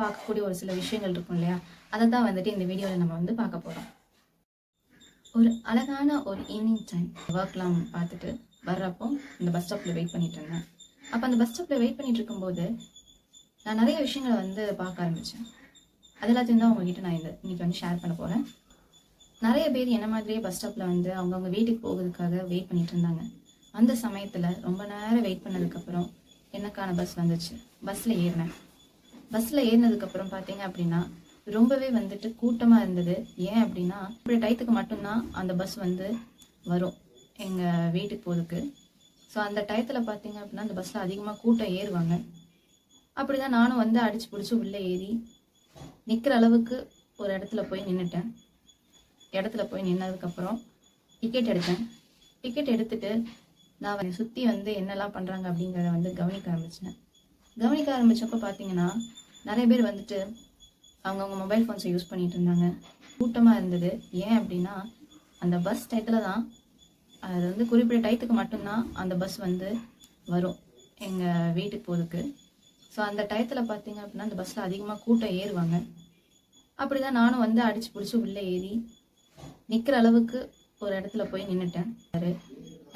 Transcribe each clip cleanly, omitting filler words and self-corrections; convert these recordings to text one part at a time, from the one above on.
பார்க்கக்கூடிய ஒரு சில விஷயங்கள் இருக்கும் இல்லையா, அதை தான் வந்துட்டு இந்த வீடியோவில் நம்ம வந்து பார்க்க போகிறோம். ஒரு அழகான ஒரு ஈவினிங் டைம் ஒர்க்லாம் பார்த்துட்டு வர்றப்போ இந்த பஸ் ஸ்டாப்பில் வெயிட் பண்ணிட்டு இருந்தேன். அப்போ அந்த பஸ் ஸ்டாப்பில் வெயிட் பண்ணிட்டு இருக்கும்போது நான் நிறைய விஷயங்களை வந்து பார்க்க ஆரம்பித்தேன். அது எல்லாத்தையும் தான் உங்ககிட்ட நான் இன்னைக்கு வந்து ஷேர் பண்ண போகிறேன். நிறைய பேர் என்ன மாதிரியே பஸ் ஸ்டாப்பில் வந்து அவங்கவுங்க வீட்டுக்கு போகிறதுக்காக வெயிட் பண்ணிட்டு இருந்தாங்க. அந்த சமயத்தில் ரொம்ப நேரம் வெயிட் பண்ணதுக்கப்புறம் எனக்கான பஸ் வந்துச்சு. பஸ்ஸில் ஏறினேன். பஸ்ஸில் ஏறினதுக்கப்புறம் பார்த்தீங்க அப்படின்னா ரொம்பவே வந்துட்டு கூட்டமாக இருந்தது. ஏன் அப்படின்னா இப்படி டயத்துக்கு மட்டும்தான் அந்த பஸ் வந்து வரும் எங்கள் வீட்டுக்கு போகிறதுக்கு. ஸோ அந்த டயத்தில் பார்த்தீங்க அப்படின்னா அந்த பஸ்ஸில் அதிகமாக கூட்டம் ஏறுவாங்க. அப்படி தான் நானும் வந்து அடித்து பிடிச்சி உள்ளே ஏறி நிற்கிற அளவுக்கு ஒரு இடத்துல போய் நின்றுட்டேன். இடத்துல போய் நின்னதுக்கப்புறம் டிக்கெட் எடுத்தேன். டிக்கெட் எடுத்துட்டு நான் சுற்றி வந்து என்னெல்லாம் பண்ணுறாங்க அப்படிங்கிறத வந்து கவனிக்க ஆரம்பித்தேன். கவனிக்க ஆரம்பித்தப்போ பார்த்தீங்கன்னா நிறைய பேர் வந்துட்டு அவங்கவுங்க மொபைல் ஃபோன்ஸை யூஸ் பண்ணிகிட்டு இருந்தாங்க. கூட்டமாக இருந்தது. ஏன் அப்படின்னா அந்த பஸ் டயத்தில் தான், அது வந்து குறிப்பிட்ட டயத்துக்கு மட்டும்தான் அந்த பஸ் வந்து வரும் எங்கள் வீட்டுக்கு போகிறதுக்கு. ஸோ அந்த டயத்தில் பார்த்தீங்க அப்படின்னா அந்த பஸ்ஸில் அதிகமாக கூட்டம் ஏறுவாங்க. அப்படி தான் நானும் வந்து அடித்து பிடிச்சி உள்ளே ஏறி நிற்கிற அளவுக்கு ஒரு இடத்துல போய் நின்றுட்டேன்.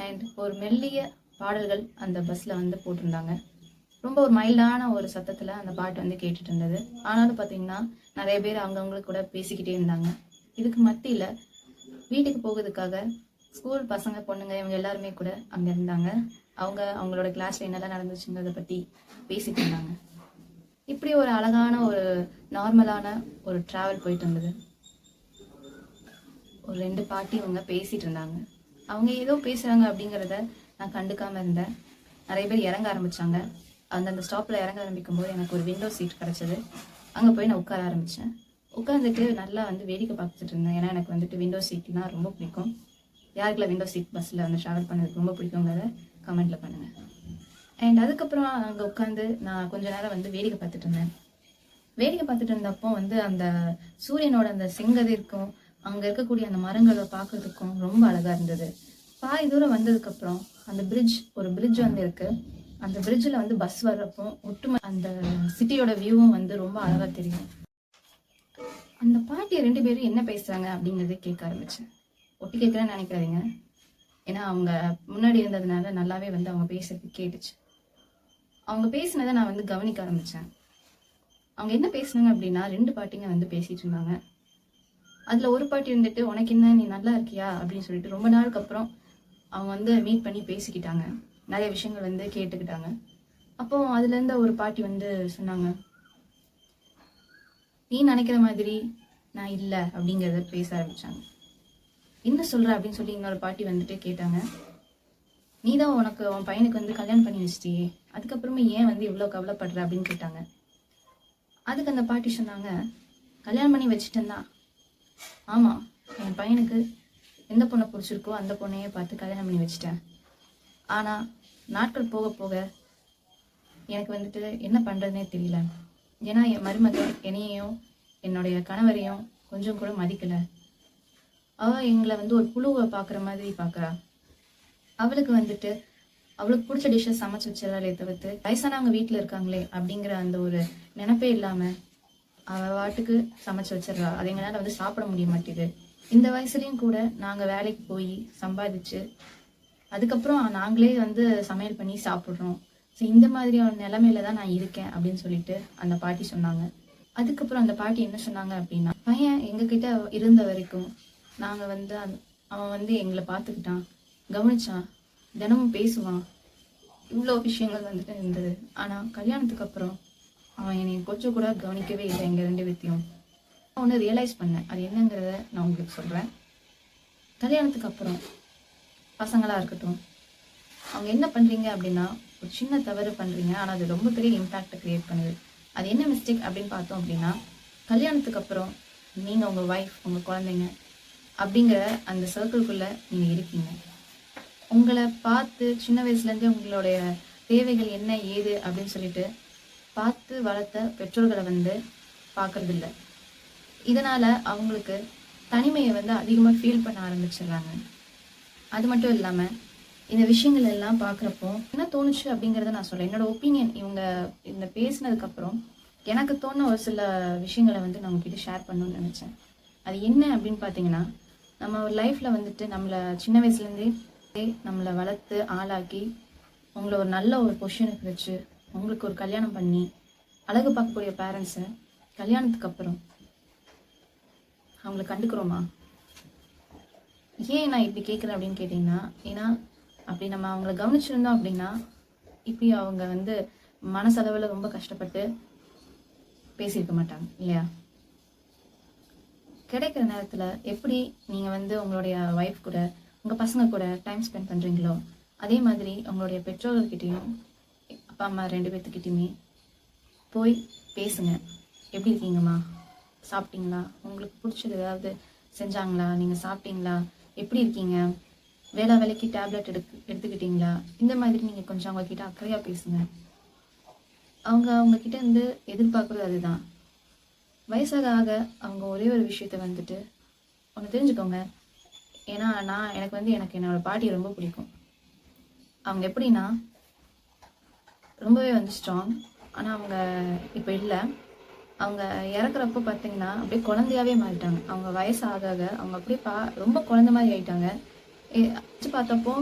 அண்ட் ஒரு மெல்லிய பாடல்கள் அந்த பஸ்ஸில் வந்து போட்டிருந்தாங்க. ரொம்ப ஒரு மைல்டான ஒரு சத்தத்தில் அந்த பாட்டு வந்து கேட்டுட்டு இருந்தது. ஆனாலும் பார்த்தீங்கன்னா நிறைய பேர் அவங்கவுங்களுக்கு கூட பேசிக்கிட்டே இருந்தாங்க. இதுக்கு மத்தியில் வீட்டுக்கு போகிறதுக்காக ஸ்கூல் பசங்க பொண்ணுங்க இவங்க எல்லாருமே கூட அங்கே இருந்தாங்க. அவங்களோட கிளாஸில் என்னெல்லாம் நடந்துச்சுங்கிறத பற்றி பேசிட்டு இருந்தாங்க. இப்படி ஒரு அழகான ஒரு நார்மலான ஒரு ட்ராவல் போயிட்டு இருந்தது. ஒரு 2 பாட்டி இவங்க பேசிட்டு இருந்தாங்க. அவங்க ஏதோ பேசுகிறாங்க அப்படிங்கிறத நான் கண்டுக்காமல் இருந்தேன். நிறைய பேர் இறங்க ஆரம்பித்தாங்க. அந்தந்த ஸ்டாப்பில் இறங்க ஆரம்பிக்கும் போது எனக்கு ஒரு விண்டோ சீட் கிடச்சிது. அங்கே போய் நான் உட்கார ஆரம்பித்தேன். உட்காந்துட்டு நல்லா வந்து வேடிக்கை பார்த்துட்டு இருந்தேன். ஏன்னா எனக்கு வந்துட்டு விண்டோ சீட்னா ரொம்ப பிடிக்கும். யாருக்குள்ள விண்டோ சீட் பஸ்ஸில் வந்து ட்ராவல் பண்ணதுக்கு ரொம்ப பிடிக்குங்கிறத கமெண்ட்டில் பண்ணுங்கள். அண்ட் அதுக்கப்புறம் அங்கே உட்காந்து நான் கொஞ்ச நேரம் வந்து வேடிக்கை பார்த்துட்டு இருந்தேன். வேடிக்கை பார்த்துட்டு இருந்தப்போ வந்து அந்த சூரியனோட அந்த செங்கதிர்க்கும் அங்கே இருக்கக்கூடிய அந்த மரங்களை பார்க்கறதுக்கும் ரொம்ப அழகாக இருந்தது. பாதி தூரம் வந்ததுக்கப்புறம் அந்த ஒரு பிரிட்ஜ் வந்து இருக்குது. அந்த பிரிட்ஜில் வந்து பஸ் வர்றப்போ ஒட்டுமை அந்த சிட்டியோட வியூவும் வந்து ரொம்ப அழகாக தெரியும். அந்த பாட்டி 2 பேரும் என்ன பேசுகிறாங்க அப்படிங்கிறத கேட்க ஆரம்பித்தேன். ஒட்டி கேட்குறேன்னு நினைக்காதீங்க. ஏன்னா அவங்க முன்னாடி இருந்ததுனால நல்லாவே வந்து அவங்க பேசுறது கேட்டுச்சு. அவங்க பேசினதை நான் வந்து கவனிக்க ஆரம்பித்தேன். அவங்க என்ன பேசுனாங்க அப்படின்னா 2 பாட்டிங்க வந்து பேசிகிட்டு இருந்தாங்க. அதில் ஒரு பாட்டி இருந்துட்டு உனக்கு என்ன நீ நல்லா இருக்கியா அப்படின்னு சொல்லிட்டு ரொம்ப நாளுக்கு அப்புறம் அவங்க வந்து மீட் பண்ணி பேசிக்கிட்டாங்க. நிறைய விஷயங்கள் வந்து கேட்டுக்கிட்டாங்க. அப்போ அதுலேருந்து ஒரு பாட்டி வந்து சொன்னாங்க, நீ நினைக்கிற மாதிரி நான் இல்லை அப்படிங்கிறத பேச ஆரம்பித்தாங்க. என்ன சொல்கிற அப்படின்னு சொல்லி இன்னொரு பாட்டி வந்துட்டு கேட்டாங்க. நீ தான் உன் பையனுக்கு வந்து கல்யாணம் பண்ணி வச்சிட்டியே, அதுக்கப்புறமே ஏன் வந்து இவ்வளோ கவலைப்படுற அப்படின்னு கேட்டாங்க. அதுக்கு அந்த பாட்டி சொன்னாங்க, கல்யாணம் பண்ணி வச்சுட்டேன் தான். ஆமாம், என் பையனுக்கு எந்த பொண்ணை பிடிச்சிருக்கோ அந்த பொண்ணையே பார்த்து கல்யாணம் பண்ணி வச்சுட்டேன். ஆனால் நாட்கள் போக போக எனக்கு வந்துட்டு என்ன பண்ணுறதுனே தெரியல. ஏன்னா என் மருமகள் என்னையையும் என்னுடைய கணவரையும் கொஞ்சம் கூட மதிக்கலை. அவள் எங்களை வந்து ஒரு புழுவை பார்க்குற மாதிரி பார்க்குறா. அவளுக்கு வந்துட்டு அவளுக்கு பிடிச்ச டிஷ்ஷை சமைச்சு வச்சிடறாளே தவிர்த்து வயசானவங்க வீட்டில் இருக்காங்களே அப்படிங்கிற அந்த ஒரு நினைப்பே இல்லாமல் அவள் வாட்டுக்கு சமைச்சு வச்சிடறா. அது எங்களால் வந்து சாப்பிட முடிய மாட்டேது. இந்த வயசுலேயும் கூட நாங்கள் வேலைக்கு போய் சம்பாதிச்சு அதுக்கப்புறம் நாங்களே வந்து சமையல் பண்ணி சாப்பிட்றோம். ஸோ இந்த மாதிரியான நிலைமையில தான் நான் இருக்கேன் அப்படின்னு சொல்லிட்டு அந்த பாட்டி சொன்னாங்க. அதுக்கப்புறம் அந்த பாட்டி என்ன சொன்னாங்க அப்படின்னா, பையன் எங்ககிட்ட இருந்த வரைக்கும் நாங்கள் வந்து அவன் வந்து எங்களை பார்த்துக்கிட்டான், கவனிச்சான், தினமும் பேசுவான், இவ்வளோ விஷயங்கள் வந்துட்டு இருந்தது. ஆனால் கல்யாணத்துக்கு அப்புறம் அவன் என்னை கொஞ்சம் கூட கவனிக்கவே இல்லை. எங்கள் 2 பேர்த்தையும் நான் ஒன்று ரியலைஸ் பண்ணேன். அது என்னங்கிறத நான் உங்களுக்கு சொல்கிறேன். கல்யாணத்துக்கு அப்புறம் பசங்களாக இருக்கட்டும், அவங்க என்ன பண்ணுறீங்க அப்படின்னா ஒரு சின்ன தவறு பண்ணுறீங்க, ஆனால் அது ரொம்ப பெரிய இம்பேக்டை க்ரியேட் பண்ணுது. அது என்ன மிஸ்டேக் அப்படின்னு பார்த்தோம் அப்படின்னா, கல்யாணத்துக்கு அப்புறம் நீங்கள் உங்கள் ஒய்ஃப் உங்கள் குழந்தைங்க அப்படிங்கிற அந்த சர்க்கிள்குள்ளே நீங்கள் இருக்கீங்க. உங்களை பார்த்து சின்ன வயசுலேருந்தே உங்களுடைய தேவைகள் என்ன ஏது அப்படின்னு சொல்லிட்டு பார்த்து வளர்த்த பெற்றோர்களை வந்து பார்க்கறதில்ல. இதனால் அவங்களுக்கு தனிமையை வந்து அதிகமாக ஃபீல் பண்ண ஆரம்பிச்சிடுறாங்க. அது மட்டும் இல்லாமல் இந்த விஷயங்கள் எல்லாம் பார்க்குறப்போ என்ன தோணுச்சு அப்படிங்கிறத நான் சொல்கிறேன். என்னோட ஒப்பீனியன். இவங்க இந்த பேசினதுக்கப்புறம் எனக்கு தோண ஒரு சில விஷயங்களை வந்து நான் உங்ககிட்ட ஷேர் பண்ணணும்னு நினச்சேன். அது என்ன அப்படின்னு பார்த்தீங்கன்னா, நம்ம ஒரு லைஃப்பில் வந்துட்டு நம்மளை சின்ன வயசுலேருந்தே நம்மளை வளர்த்து ஆளாக்கி உங்களை ஒரு நல்ல ஒரு பொசிஷனுக்கு வச்சு உங்களுக்கு ஒரு கல்யாணம் பண்ணி அழகு பார்க்கக்கூடிய பேரண்ட்ஸை கல்யாணத்துக்கு அப்புறம் அவங்கள கண்டுக்கிறோமா? ஏன் நான் இப்படி கேட்குறேன் அப்படின்னு கேட்டிங்கன்னா, ஏன்னா அப்படி நம்ம அவங்கள கவனிச்சிருந்தோம் அப்படின்னா இப்படி அவங்க வந்து மனசளவில் ரொம்ப கஷ்டப்பட்டு பேசியிருக்க மாட்டாங்க இல்லையா? கிடைக்கிற நேரத்தில் எப்படி நீங்கள் வந்து உங்களுடைய ஒய்ஃப் கூட உங்கள் பசங்க கூட டைம் ஸ்பெண்ட் பண்ணுறீங்களோ அதே மாதிரி உங்களுடைய பெற்றோர்கள்கிட்டையும் அப்பா அம்மா 2 பேர்த்துக்கிட்டையுமே போய் பேசுங்க. எப்படி இருக்கீங்கம்மா? சாப்பிட்டீங்களா? உங்களுக்கு பிடிச்சது ஏதாவது செஞ்சாங்களா? நீங்கள் சாப்பிட்டீங்களா? எப்படி இருக்கீங்க? வேலைக்கு டேப்லெட் எடுத்துக்கிட்டீங்களா? இந்த மாதிரி நீங்கள் கொஞ்சம் அவங்கக்கிட்ட அக்கறையாக பேசுங்க. அவங்கக்கிட்ட இருந்து எதிர்பார்க்குறது அதுதான். வயசாக ஆக அவங்க ஒரே ஒரு விஷயத்த வந்துட்டு ஒன்று தெரிஞ்சுக்கோங்க. ஏன்னா எனக்கு என்னோடய பாட்டி ரொம்ப பிடிக்கும். அவங்க எப்படின்னா ரொம்பவே வந்து ஸ்ட்ராங். ஆனால் அவங்க இப்போ இல்லை. அவங்க இறக்குறப்போ பார்த்தீங்கன்னா அப்படியே குழந்தையாகவே மாறிட்டாங்க. அவங்க வயசு ஆக ஆக அவங்க அப்படியே ரொம்ப குழந்தை மாதிரி ஆகிட்டாங்க. வச்சு பார்த்தப்போ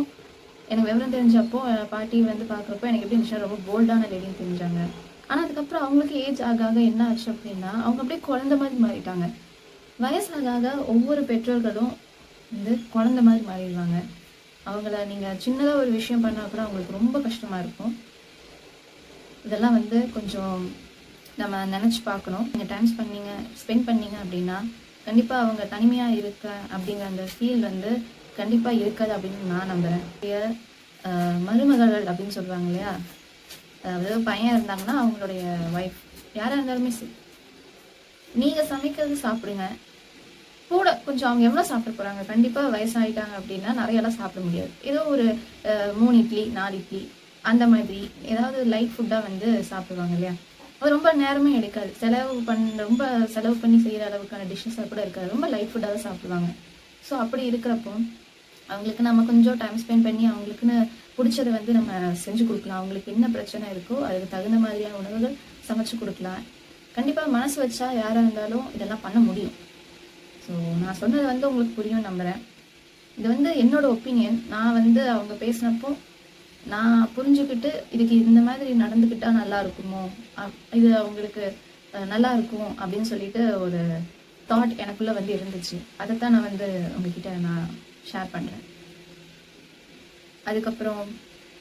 எனக்கு விவரம் தெரிஞ்சப்போ பாட்டி வந்து பார்க்குறப்போ எனக்கு எப்படி இருந்துச்சுன்னா ரொம்ப போல்டான லேடின்னு தெரிஞ்சாங்க. ஆனால் அதுக்கப்புறம் அவங்களுக்கு ஏஜ் ஆக ஆக என்ன ஆச்சு அப்படின்னா அவங்க அப்படியே குழந்தை மாதிரி மாறிட்டாங்க. வயசாக ஆக ஒவ்வொரு பெற்றோர்களும் வந்து குழந்தை மாதிரி மாறிடுவாங்க. அவங்கள நீங்கள் சின்னதாக ஒரு விஷயம் பண்ணால் கூட அவங்களுக்கு ரொம்ப கஷ்டமாக இருக்கும். இதெல்லாம் வந்து கொஞ்சம் நம்ம நினச்சி பார்க்கணும். நீங்கள் டைம் ஸ்பெண்ட் பண்ணீங்க அப்படின்னா கண்டிப்பாக அவங்க தனிமையாக இருக்க அப்படிங்கிற அந்த ஃபீல் வந்து கண்டிப்பாக இருக்காது அப்படின்னு நான் நம்புகிறேன். மருமகள் அப்படின்னு சொல்லுவாங்க இல்லையா? அதாவது பையன் இருந்தாங்கன்னா அவங்களுடைய ஒய்ஃப் யாராக இருந்தாலுமே சரி, நீங்கள் சமைக்கிறது சாப்பிடுங்க. கூட கொஞ்சம் அவங்க எவ்வளோ சாப்பிட போகிறாங்க? கண்டிப்பாக வயசாகிட்டாங்க அப்படின்னா நிறையெல்லாம் சாப்பிட முடியாது. ஏதோ ஒரு 3 இட்லி 4 இட்லி அந்த மாதிரி ஏதாவது லைட் ஃபுட்டாக வந்து சாப்பிடுவாங்க இல்லையா? அது ரொம்ப நேரமே எடுக்காது. ரொம்ப செலவு பண்ணி செய்கிற அளவுக்கான டிஷ்ஷஸாக கூட இருக்காது. ரொம்ப லைட் ஃபுட்டாக தான் சாப்பிடுவாங்க. ஸோ அப்படி இருக்கிறப்போ அவங்களுக்கு நம்ம கொஞ்சம் டைம் ஸ்பெண்ட் பண்ணி அவங்களுக்குன்னு பிடிச்சதை வந்து நம்ம செஞ்சு கொடுக்கலாம். அவங்களுக்கு என்ன பிரச்சனை இருக்கோ அதுக்கு தகுந்த மாதிரியான உணவுகள் சமைச்சு கொடுக்கலாம். கண்டிப்பாக மனசு வச்சா யாராக இருந்தாலும் இதெல்லாம் பண்ண முடியும். ஸோ நான் சொன்னது வந்து உங்களுக்கு புரியும் நம்புகிறேன். இது வந்து என்னோட ஒப்பீனியன். நான் வந்து அவங்க பேசினப்போ நான் புரிஞ்சுக்கிட்டு இதுக்கு இந்த மாதிரி நடந்துக்கிட்டா நல்லா இருக்குமோ, இது அவங்களுக்கு நல்லா இருக்கும் அப்படின்னு சொல்லிட்டு ஒரு தாட் எனக்குள்ளே வந்து இருந்துச்சு. அதைத்தான் நான் வந்து உங்ககிட்ட நான் ஷேர் பண்ணுறேன். அதுக்கப்புறம்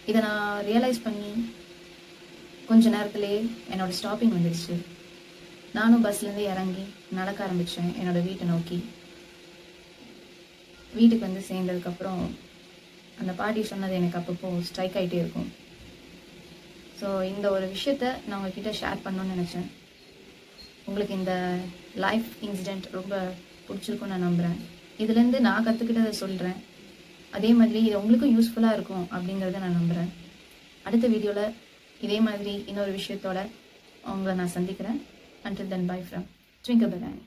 இதை நான் ரியலைஸ் பண்ணி கொஞ்ச நேரத்துலேயே என்னோடய ஸ்டாப்பிங் வந்துடுச்சு. நானும் பஸ்லேருந்து இறங்கி நடக்க ஆரம்பித்தேன் என்னோடய வீட்டை நோக்கி. வீட்டுக்கு வந்து சேர்ந்ததுக்கப்புறம் அந்த பாட்டி சொன்னது எனக்கு அப்பப்போ ஸ்ட்ரைக் ஆகிட்டே இருக்கும். ஸோ இந்த ஒரு விஷயத்த நான் உங்ககிட்ட ஷேர் பண்ணணும்னு நினச்சேன். உங்களுக்கு இந்த லைஃப் இன்சிடெண்ட் ரொம்ப பிடிச்சிருக்குன்னு நான் நம்புகிறேன். இதுலேருந்து நான் கற்றுக்கிட்டதை சொல்கிறேன். அதே மாதிரி இது உங்களுக்கும் யூஸ்ஃபுல்லாக இருக்கும் அப்படிங்கிறத நான் நம்புகிறேன். அடுத்த வீடியோவில் இதே மாதிரி இன்னொரு விஷயத்தோட உங்களை நான் சந்திக்கிறேன். Until then, bye from Twinkle Bellani.